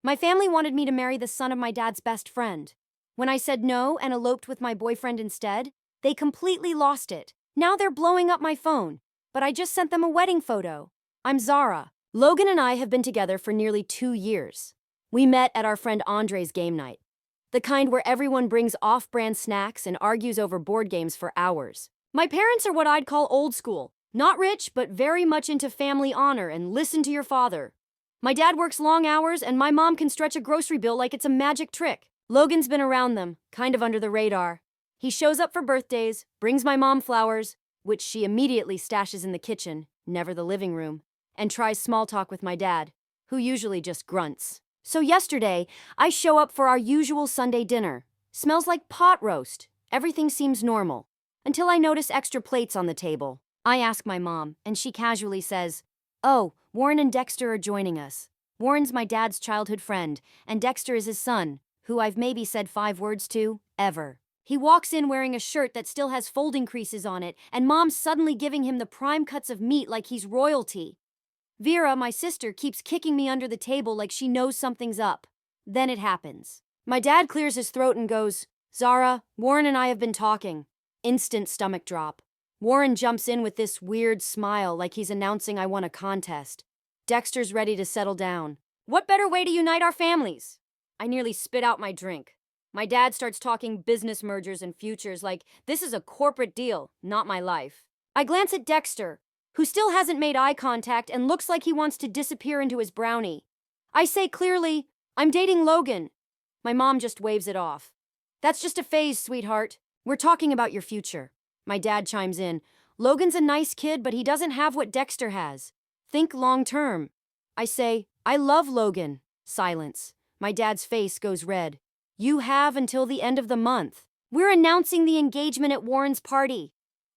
My family wanted me to marry the son of my dad's best friend. When I said no and eloped with my boyfriend instead, they completely lost it. Now they're blowing up my phone, but I just sent them a wedding photo. I'm Zara. Logan and I have been together for nearly 2 years. We met at our friend Andre's game night, the kind where everyone brings off-brand snacks and argues over board games for hours. My parents are what I'd call old school. Not rich, but very much into family honor and listen to your father. My dad works long hours and my mom can stretch a grocery bill like it's a magic trick. Logan's been around them, kind of under the radar. He shows up for birthdays, brings my mom flowers, which she immediately stashes in the kitchen, never the living room, and tries small talk with my dad, who usually just grunts. So yesterday, I show up for our usual Sunday dinner. Smells like pot roast. Everything seems normal, until I notice extra plates on the table. I ask my mom, and she casually says, "Oh, Warren and Dexter are joining us. Warren's my dad's childhood friend, and Dexter is his son, who I've maybe said 5 words to, ever." He walks in wearing a shirt that still has folding creases on it, and Mom's suddenly giving him the prime cuts of meat like he's royalty. Vera, my sister, keeps kicking me under the table like she knows something's up. Then it happens. My dad clears his throat and goes, "Zara, Warren and I have been talking." Instant stomach drop. Warren jumps in with this weird smile like he's announcing I won a contest. Dexter's ready to settle down. What better way to unite our families? I nearly spit out my drink. My dad starts talking business mergers and futures like this is a corporate deal, not my life. I glance at Dexter, who still hasn't made eye contact and looks like he wants to disappear into his brownie. I say clearly, "I'm dating Logan." My mom just waves it off. "That's just a phase, sweetheart. We're talking about your future." My dad chimes in, "Logan's a nice kid, but he doesn't have what Dexter has. Think long term." I say, "I love Logan." Silence. My dad's face goes red. "You have until the end of the month. We're announcing the engagement at Warren's party."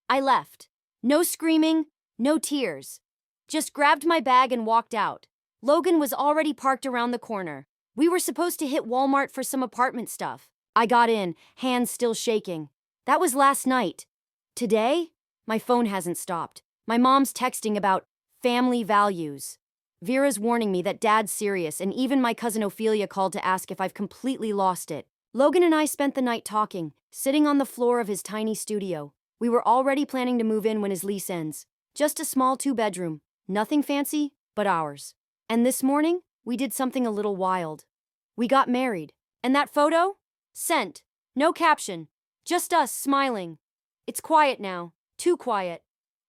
I left. No screaming, no tears. Just grabbed my bag and walked out. Logan was already parked around the corner. We were supposed to hit Walmart for some apartment stuff. I got in, hands still shaking. That was last night. Today, my phone hasn't stopped. My mom's texting about family values. Vera's warning me that Dad's serious, and even my cousin Ophelia called to ask if I've completely lost it. Logan and I spent the night talking, sitting on the floor of his tiny studio. We were already planning to move in when his lease ends. Just a small 2-bedroom. Nothing fancy, but ours. And this morning, we did something a little wild. We got married. And that photo? Sent. No caption. Just us smiling. It's quiet now. Too quiet.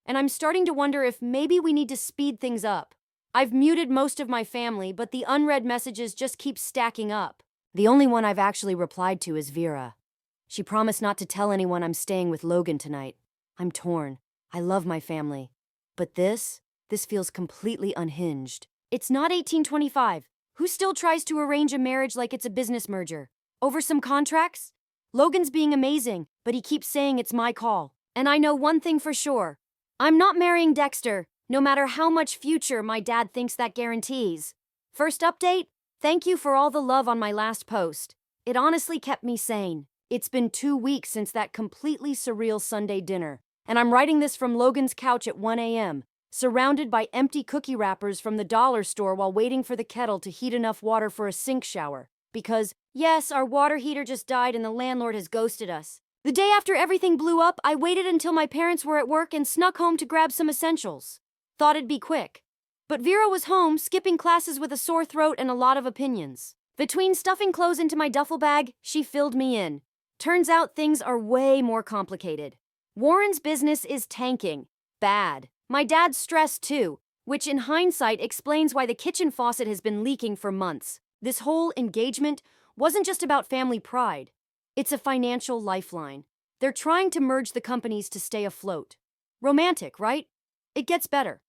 And I'm starting to wonder if maybe we need to speed things up. I've muted most of my family, but the unread messages just keep stacking up. The only one I've actually replied to is Vera. She promised not to tell anyone I'm staying with Logan tonight. I'm torn. I love my family. But this feels completely unhinged. It's not 1825. Who still tries to arrange a marriage like it's a business merger? Over some contracts? Logan's being amazing, but he keeps saying it's my call. And I know one thing for sure. I'm not marrying Dexter, no matter how much future my dad thinks that guarantees. First update, thank you for all the love on my last post. It honestly kept me sane. It's been 2 weeks since that completely surreal Sunday dinner, and I'm writing this from Logan's couch at 1 a.m., surrounded by empty cookie wrappers from the dollar store while waiting for the kettle to heat enough water for a sink shower. Because, yes, our water heater just died and the landlord has ghosted us. The day after everything blew up, I waited until my parents were at work and snuck home to grab some essentials. Thought it'd be quick. But Vera was home, skipping classes with a sore throat and a lot of opinions. Between stuffing clothes into my duffel bag, she filled me in. Turns out things are way more complicated. Warren's business is tanking. Bad. My dad's stressed too, which in hindsight explains why the kitchen faucet has been leaking for months. This whole engagement wasn't just about family pride. It's a financial lifeline. They're trying to merge the companies to stay afloat. Romantic, right? It gets better.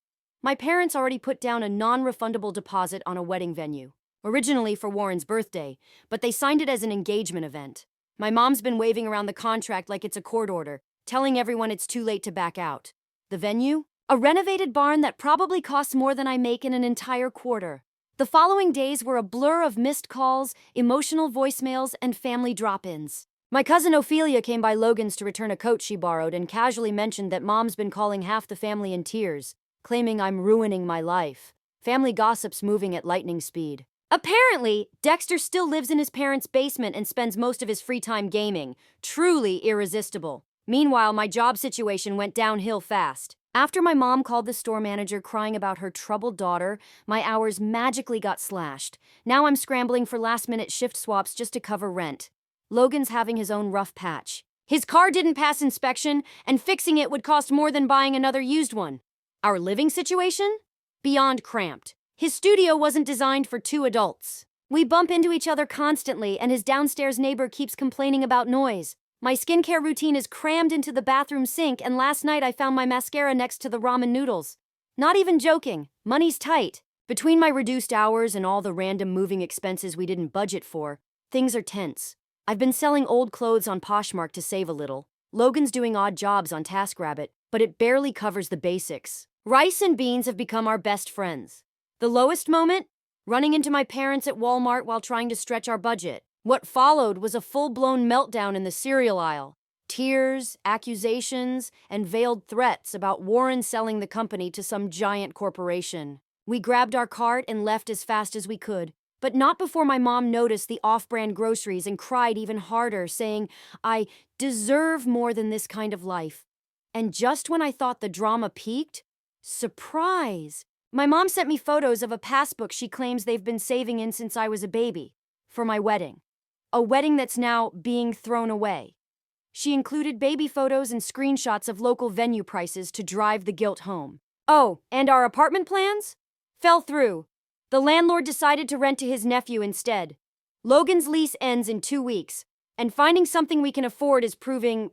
My parents already put down a non-refundable deposit on a wedding venue, originally for Warren's birthday, but they signed it as an engagement event. My mom's been waving around the contract like it's a court order, telling everyone it's too late to back out. The venue? A renovated barn that probably costs more than I make in an entire quarter. The following days were a blur of missed calls, emotional voicemails, and family drop-ins. My cousin Ophelia came by Logan's to return a coat she borrowed and casually mentioned that Mom's been calling half the family in tears, claiming I'm ruining my life. Family gossip's moving at lightning speed. Apparently, Dexter still lives in his parents' basement and spends most of his free time gaming. Truly irresistible. Meanwhile, my job situation went downhill fast. After my mom called the store manager crying about her troubled daughter, my hours magically got slashed. Now I'm scrambling for last-minute shift swaps just to cover rent. Logan's having his own rough patch. His car didn't pass inspection, and fixing it would cost more than buying another used one. Our living situation? Beyond cramped. His studio wasn't designed for two adults. We bump into each other constantly, and his downstairs neighbor keeps complaining about noise. My skincare routine is crammed into the bathroom sink, and last night I found my mascara next to the ramen noodles. Not even joking, money's tight. Between my reduced hours and all the random moving expenses we didn't budget for, things are tense. I've been selling old clothes on Poshmark to save a little. Logan's doing odd jobs on TaskRabbit, but it barely covers the basics. Rice and beans have become our best friends. The lowest moment? Running into my parents at Walmart while trying to stretch our budget. What followed was a full-blown meltdown in the cereal aisle. Tears, accusations, and veiled threats about Warren selling the company to some giant corporation. We grabbed our cart and left as fast as we could, but not before my mom noticed the off-brand groceries and cried even harder, saying, "I deserve more than this kind of life." And just when I thought the drama peaked, surprise! My mom sent me photos of a passbook she claims they've been saving in since I was a baby, for my wedding. A wedding that's now being thrown away. She included baby photos and screenshots of local venue prices to drive the guilt home. Oh, and our apartment plans? Fell through. The landlord decided to rent to his nephew instead. Logan's lease ends in 2 weeks, and finding something we can afford is proving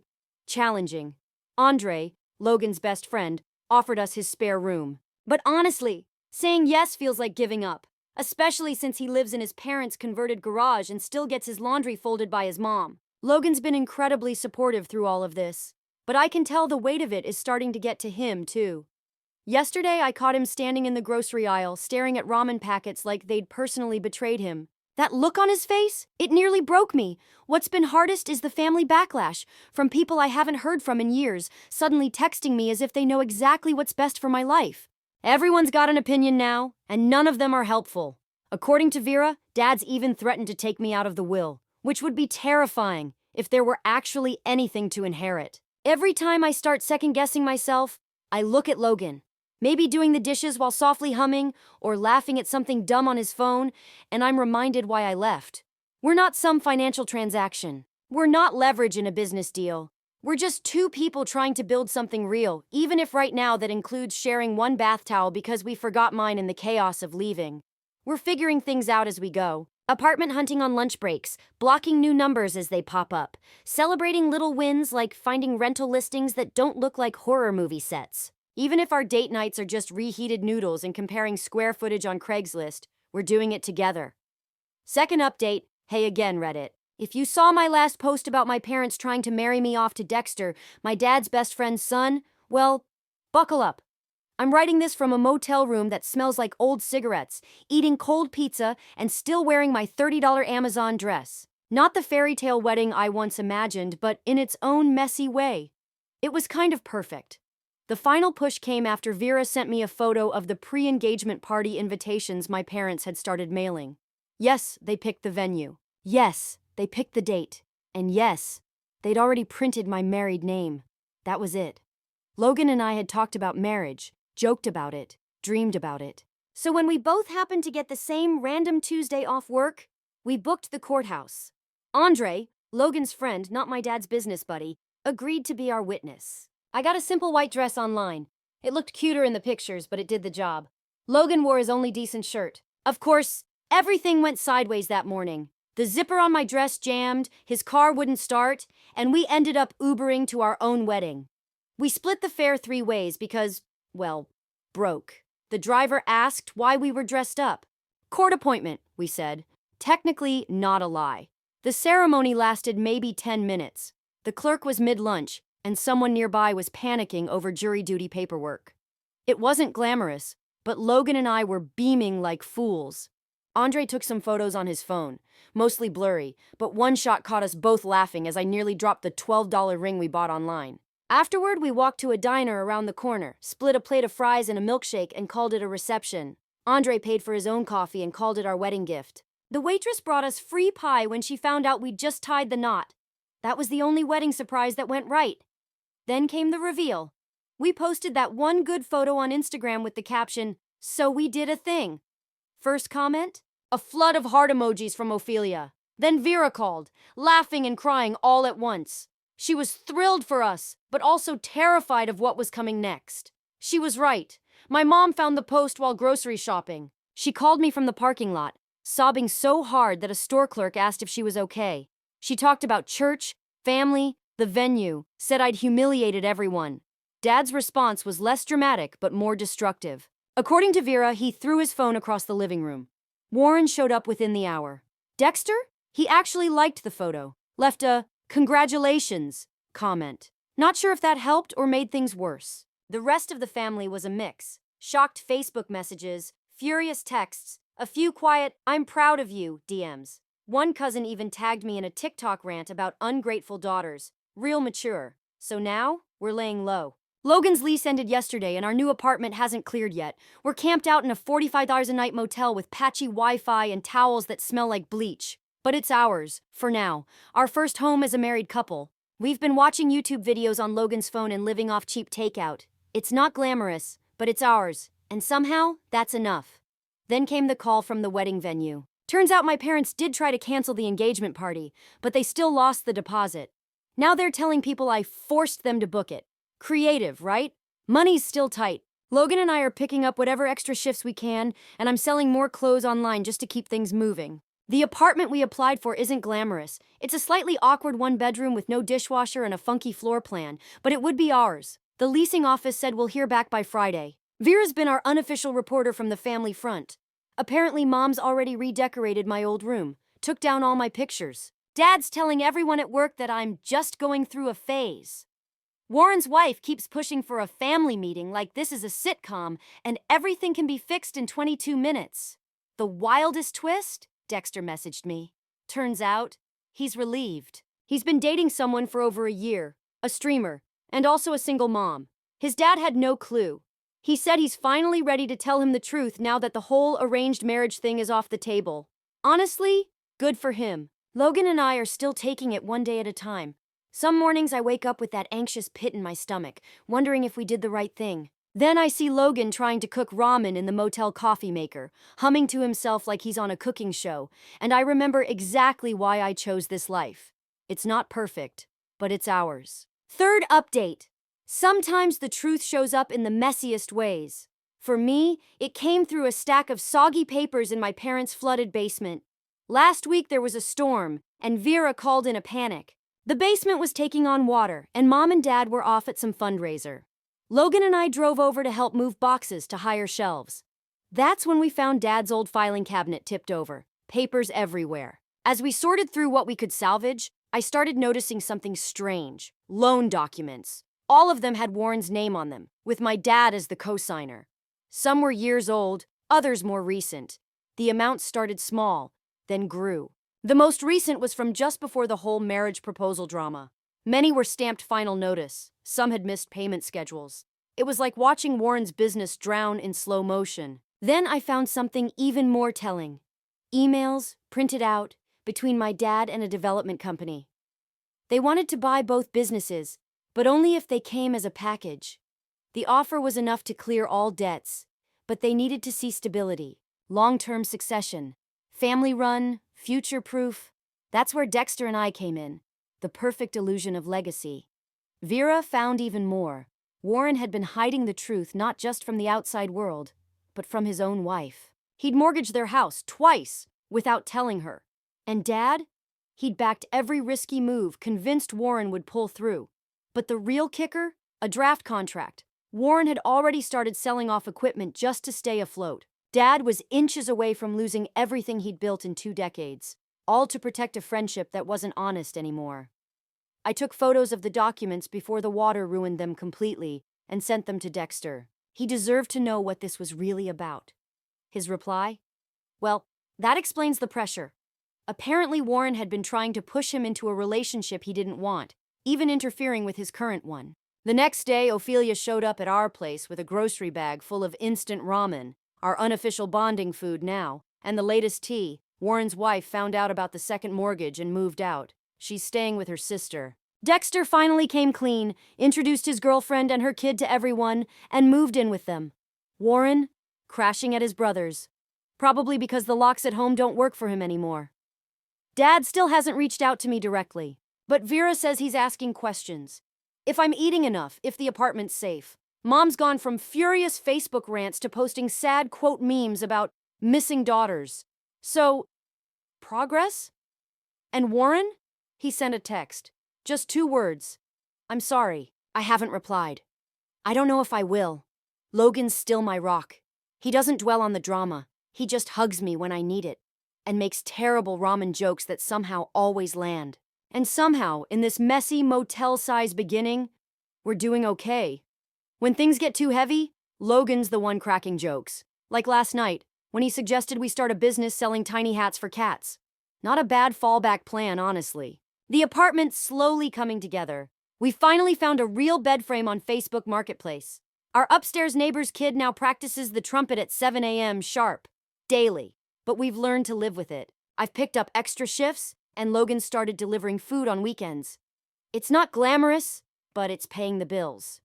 challenging. Andre, Logan's best friend, offered us his spare room. But honestly, saying yes feels like giving up, especially since he lives in his parents' converted garage and still gets his laundry folded by his mom. Logan's been incredibly supportive through all of this, but I can tell the weight of it is starting to get to him, too. Yesterday, I caught him standing in the grocery aisle, staring at ramen packets like they'd personally betrayed him. That look on his face? It nearly broke me. What's been hardest is the family backlash, from people I haven't heard from in years, suddenly texting me as if they know exactly what's best for my life. Everyone's got an opinion now, and none of them are helpful. According to Vera, Dad's even threatened to take me out of the will, which would be terrifying if there were actually anything to inherit. Every time I start second-guessing myself, I look at Logan, maybe doing the dishes while softly humming or laughing at something dumb on his phone, and I'm reminded why I left. We're not some financial transaction. We're not leverage in a business deal. We're just two people trying to build something real, even if right now that includes sharing one bath towel because we forgot mine in the chaos of leaving. We're figuring things out as we go. Apartment hunting on lunch breaks, blocking new numbers as they pop up, celebrating little wins like finding rental listings that don't look like horror movie sets. Even if our date nights are just reheated noodles and comparing square footage on Craigslist, we're doing it together. Second update, hey again Reddit. If you saw my last post about my parents trying to marry me off to Dexter, my dad's best friend's son, well, buckle up. I'm writing this from a motel room that smells like old cigarettes, eating cold pizza, and still wearing my $30 Amazon dress. Not the fairy tale wedding I once imagined, but in its own messy way. It was kind of perfect. The final push came after Vera sent me a photo of the pre-engagement party invitations my parents had started mailing. Yes, they picked the venue. Yes, they picked the date. And yes, they'd already printed my married name. That was it. Logan and I had talked about marriage, joked about it, dreamed about it. So when we both happened to get the same random Tuesday off work, we booked the courthouse. Andre, Logan's friend, not my dad's business buddy, agreed to be our witness. I got a simple white dress online. It looked cuter in the pictures, but it did the job. Logan wore his only decent shirt. Of course, everything went sideways that morning. The zipper on my dress jammed, his car wouldn't start, and we ended up Ubering to our own wedding. We split the fare 3 ways because, well, broke. The driver asked why we were dressed up. Court appointment, we said. Technically, not a lie. The ceremony lasted maybe 10 minutes. The clerk was mid-lunch, and someone nearby was panicking over jury duty paperwork. It wasn't glamorous, but Logan and I were beaming like fools. Andre took some photos on his phone, mostly blurry, but one shot caught us both laughing as I nearly dropped the $12 ring we bought online. Afterward, we walked to a diner around the corner, split a plate of fries and a milkshake, and called it a reception. Andre paid for his own coffee and called it our wedding gift. The waitress brought us free pie when she found out we'd just tied the knot. That was the only wedding surprise that went right. Then came the reveal. We posted that one good photo on Instagram with the caption, "So we did a thing." First comment? A flood of heart emojis from Ophelia. Then Vera called, laughing and crying all at once. She was thrilled for us, but also terrified of what was coming next. She was right. My mom found the post while grocery shopping. She called me from the parking lot, sobbing so hard that a store clerk asked if she was okay. She talked about church, family, the venue, said I'd humiliated everyone. Dad's response was less dramatic but more destructive. According to Vera, he threw his phone across the living room. Warren showed up within the hour. Dexter? He actually liked the photo, left a "congratulations" comment. Not sure if that helped or made things worse. The rest of the family was a mix. Shocked Facebook messages, furious texts, a few quiet "I'm proud of you" DMs. One cousin even tagged me in a TikTok rant about ungrateful daughters. Real mature. So now, we're laying low. Logan's lease ended yesterday and our new apartment hasn't cleared yet. We're camped out in a $45 a night motel with patchy Wi-Fi and towels that smell like bleach. But it's ours, for now. Our first home as a married couple. We've been watching YouTube videos on Logan's phone and living off cheap takeout. It's not glamorous, but it's ours. And somehow, that's enough. Then came the call from the wedding venue. Turns out my parents did try to cancel the engagement party, but they still lost the deposit. Now they're telling people I forced them to book it. Creative, right? Money's still tight. Logan and I are picking up whatever extra shifts we can, and I'm selling more clothes online just to keep things moving. The apartment we applied for isn't glamorous. It's a slightly awkward one-bedroom with no dishwasher and a funky floor plan, but it would be ours. The leasing office said we'll hear back by Friday. Vera's been our unofficial reporter from the family front. Apparently, Mom's already redecorated my old room, took down all my pictures. Dad's telling everyone at work that I'm just going through a phase. Warren's wife keeps pushing for a family meeting like this is a sitcom and everything can be fixed in 22 minutes. The wildest twist? Dexter messaged me. Turns out, he's relieved. He's been dating someone for over a year, a streamer, and also a single mom. His dad had no clue. He said he's finally ready to tell him the truth now that the whole arranged marriage thing is off the table. Honestly, good for him. Logan and I are still taking it one day at a time. Some mornings I wake up with that anxious pit in my stomach, wondering if we did the right thing. Then I see Logan trying to cook ramen in the motel coffee maker, humming to himself like he's on a cooking show, and I remember exactly why I chose this life. It's not perfect, but it's ours. Third update. Sometimes the truth shows up in the messiest ways. For me, it came through a stack of soggy papers in my parents' flooded basement. Last week there was a storm, and Vera called in a panic. The basement was taking on water, and Mom and Dad were off at some fundraiser. Logan and I drove over to help move boxes to higher shelves. That's when we found Dad's old filing cabinet tipped over, papers everywhere. As we sorted through what we could salvage, I started noticing something strange. Loan documents. All of them had Warren's name on them, with my dad as the co-signer. Some were years old, others more recent. The amounts started small, then grew. The most recent was from just before the whole marriage proposal drama. Many were stamped final notice. Some had missed payment schedules. It was like watching Warren's business drown in slow motion. Then I found something even more telling. Emails, printed out, between my dad and a development company. They wanted to buy both businesses, but only if they came as a package. The offer was enough to clear all debts, but they needed to see stability, long-term succession, family-run, future-proof. That's where Dexter and I came in, the perfect illusion of legacy. Vera found even more. Warren had been hiding the truth not just from the outside world, but from his own wife. He'd mortgaged their house twice without telling her. And Dad? He'd backed every risky move, convinced Warren would pull through. But the real kicker? A draft contract. Warren had already started selling off equipment just to stay afloat. Dad was inches away from losing everything he'd built in 2 decades, all to protect a friendship that wasn't honest anymore. I took photos of the documents before the water ruined them completely and sent them to Dexter. He deserved to know what this was really about. His reply? Well, that explains the pressure. Apparently Warren had been trying to push him into a relationship he didn't want, even interfering with his current one. The next day, Ophelia showed up at our place with a grocery bag full of instant ramen. our unofficial bonding food now, and the latest tea. Warren's wife found out about the second mortgage and moved out. She's staying with her sister. Dexter finally came clean, introduced his girlfriend and her kid to everyone, and moved in with them. Warren, crashing at his brother's. Probably because the locks at home don't work for him anymore. Dad still hasn't reached out to me directly, but Vera says he's asking questions. If I'm eating enough, if the apartment's safe. Mom's gone from furious Facebook rants to posting sad quote memes about missing daughters. So, progress? And Warren? He sent a text. Just 2 words. I'm sorry, I haven't replied. I don't know if I will. Logan's still my rock. He doesn't dwell on the drama. He just hugs me when I need it. And makes terrible ramen jokes that somehow always land. And somehow, in this messy motel-size beginning, we're doing okay. When things get too heavy, Logan's the one cracking jokes. Like last night, when he suggested we start a business selling tiny hats for cats. Not a bad fallback plan, honestly. The apartment's slowly coming together. We finally found a real bed frame on Facebook Marketplace. Our upstairs neighbor's kid now practices the trumpet at 7 a.m. sharp, daily. But we've learned to live with it. I've picked up extra shifts, and Logan started delivering food on weekends. It's not glamorous, but it's paying the bills.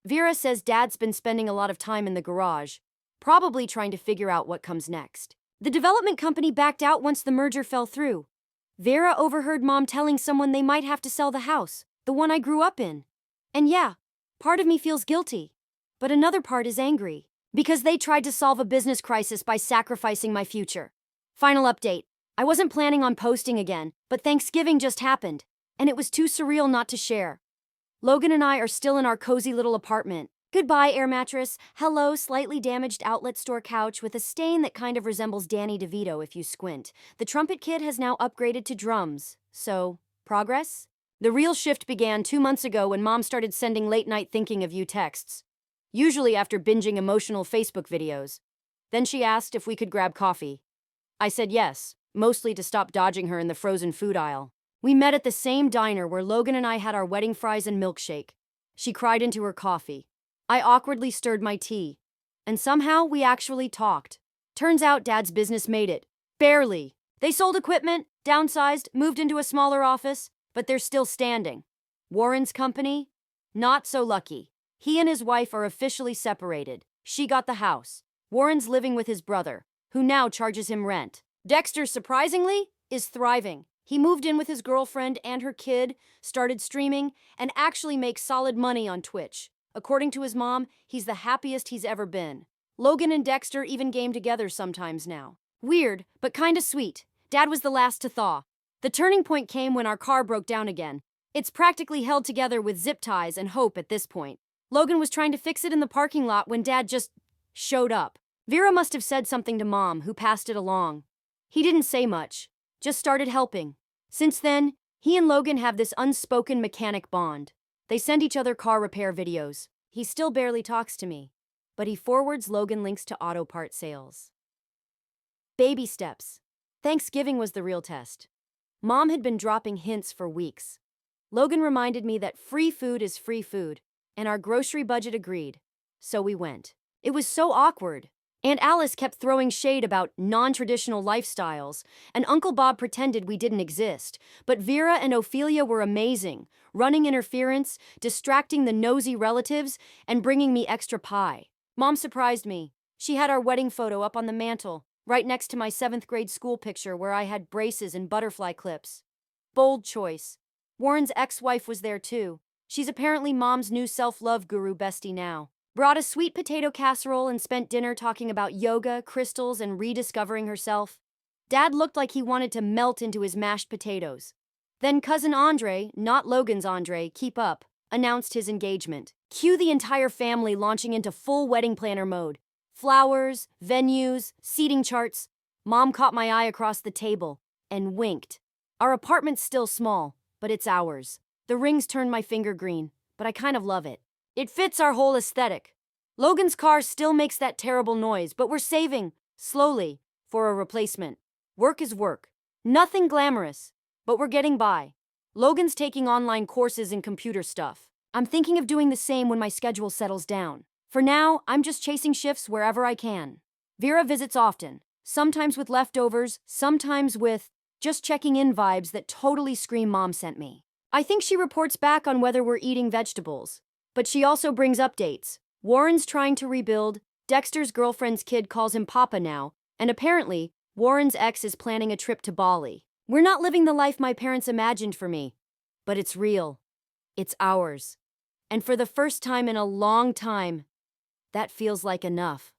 Vera says Dad's been spending a lot of time in the garage, probably trying to figure out what comes next. The development company backed out once the merger fell through. Vera overheard Mom telling someone they might have to sell the house, the one I grew up in. And yeah, part of me feels guilty, but another part is angry, because they tried to solve a business crisis by sacrificing my future. Final update. I wasn't planning on posting again, but Thanksgiving just happened, and it was too surreal not to share. Logan and I are still in our cozy little apartment. Goodbye, air mattress. Hello, slightly damaged outlet store couch with a stain that kind of resembles Danny DeVito if you squint. The trumpet kid has now upgraded to drums. So, progress? The real shift began 2 months ago when Mom started sending late-night thinking of you texts. Usually after binging emotional Facebook videos. Then she asked if we could grab coffee. I said yes, mostly to stop dodging her in the frozen food aisle. We met at the same diner where Logan and I had our wedding fries and milkshake. She cried into her coffee. I awkwardly stirred my tea. And somehow we actually talked. Turns out Dad's business made it. Barely. They sold equipment, downsized, moved into a smaller office, but they're still standing. Warren's company? Not so lucky. He and his wife are officially separated. She got the house. Warren's living with his brother, who now charges him rent. Dexter, surprisingly, is thriving. He moved in with his girlfriend and her kid, started streaming, and actually makes solid money on Twitch. According to his mom, he's the happiest he's ever been. Logan and Dexter even game together sometimes now. Weird, but kinda sweet. Dad was the last to thaw. The turning point came when our car broke down again. It's practically held together with zip ties and hope at this point. Logan was trying to fix it in the parking lot when Dad just showed up. Vera must have said something to Mom, who passed it along. He didn't say much, just started helping. Since then, he and Logan have this unspoken mechanic bond. They send each other car repair videos. He still barely talks to me, but he forwards Logan links to auto part sales. Baby steps. Thanksgiving was the real test. Mom had been dropping hints for weeks. Logan reminded me that free food is free food, and our grocery budget agreed. So we went. It was so awkward. Aunt Alice kept throwing shade about non-traditional lifestyles, and Uncle Bob pretended we didn't exist. But Vera and Ophelia were amazing, running interference, distracting the nosy relatives, and bringing me extra pie. Mom surprised me. She had our wedding photo up on the mantle, right next to my 7th grade school picture where I had braces and butterfly clips. Bold choice. Warren's ex-wife was there too. She's apparently Mom's new self-love guru bestie now. Brought a sweet potato casserole and spent dinner talking about yoga, crystals, and rediscovering herself. Dad looked like he wanted to melt into his mashed potatoes. Then cousin Andre, not Logan's Andre, keep up, announced his engagement. Cue the entire family launching into full wedding planner mode. Flowers, venues, seating charts. Mom caught my eye across the table and winked. Our apartment's still small, but it's ours. The rings turned my finger green, but I kind of love it. It fits our whole aesthetic. Logan's car still makes that terrible noise, but we're saving, slowly, for a replacement. Work is work. Nothing glamorous, but we're getting by. Logan's taking online courses in computer stuff. I'm thinking of doing the same when my schedule settles down. For now, I'm just chasing shifts wherever I can. Vera visits often, sometimes with leftovers, sometimes with just checking in vibes that totally scream mom sent me. I think she reports back on whether we're eating vegetables. But she also brings updates. Warren's trying to rebuild, Dexter's girlfriend's kid calls him Papa now, and apparently, Warren's ex is planning a trip to Bali. We're not living the life my parents imagined for me. But it's real. It's ours. And for the first time in a long time, that feels like enough.